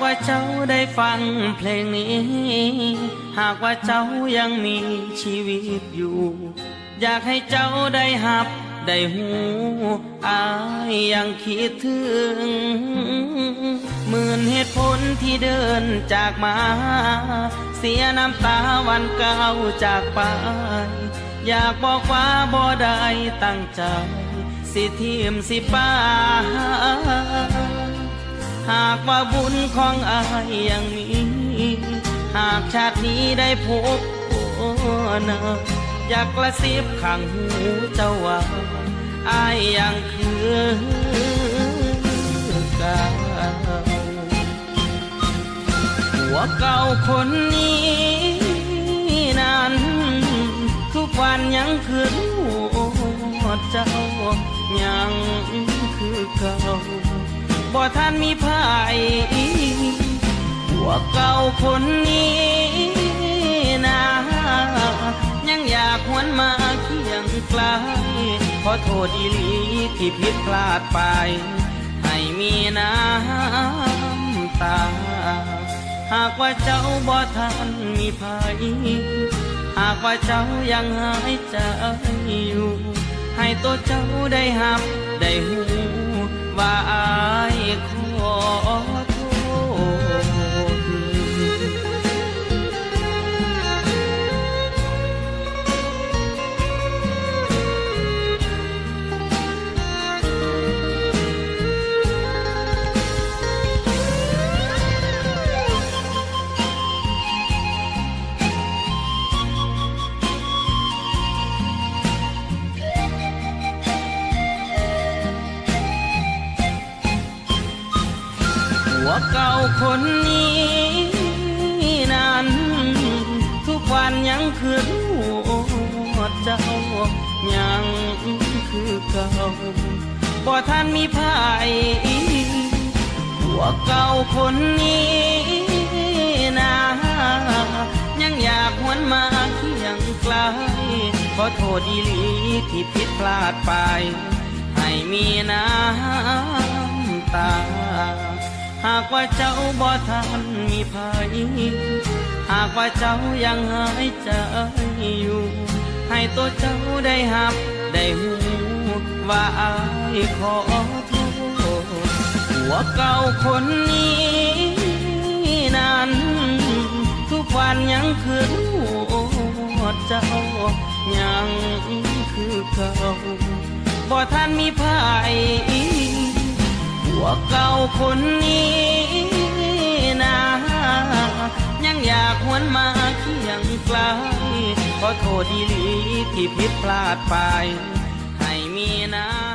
ว่าเจ้าได้ฟังเพลงนี้หากว่าเจ้ายังมีชีวิตอยู่อยากให้เจ้าได้หับได้หูอายยังคิดถึงหมื่นเหตุผลที่เดินจากมาเสียน้ำตาวันเก่าจากไปอยากบอกว่าบ่ได้ตั้งใจสิทีมสิป้าหากว่าบุญของอายยังมีหากชาตินี้ได้พบเนออยากกระซิบข้างหูเจ้าว่าอายยังคือเก่าหัวเก่าคนนี้นั้นทุกวันยังคือหัวเจ้ายังคือเก่าบ่ท่านมีภัยหัวเก่าคนนี้นะยังอยากหวนมาเคียงไกลขอโทษอีหลีที่ผิดพลาดไปให้มีน้ำตาหากว่าเจ้าบ่ทันมีภัยหากว่าเจ้ายังหายใจอยู่ให้ตัวเจ้าได้หับได้หูว่าอายขอโทษหัวเก่าคนนี้นั้นทุกวันยังคือหัวเจ้ายังคือเก่าบ่ท่านมีภัยหัวเก่าคนนี้นะยังอยากหวนมาเคียงไกลขอโทษอีหลีที่ผิดพลาดไปให้มีน้ำตาหากว่าเจ้าบ่ทันมีภัยหากว่าเจ้ายังหายใจอยู่ให้ตัวเจ้าได้หับได้หูว่าอายขอโทษหัวเก่าคนนี้นั้นทุกวันยังคือหัวเจ้ายังคือเก่าบ่ทันมีภัยหัวเก่าคนนี้นะยังอยากหวนมาเคียงไกลขอโทษอีหลีที่ผิดพลาดไปให้มีน้ำ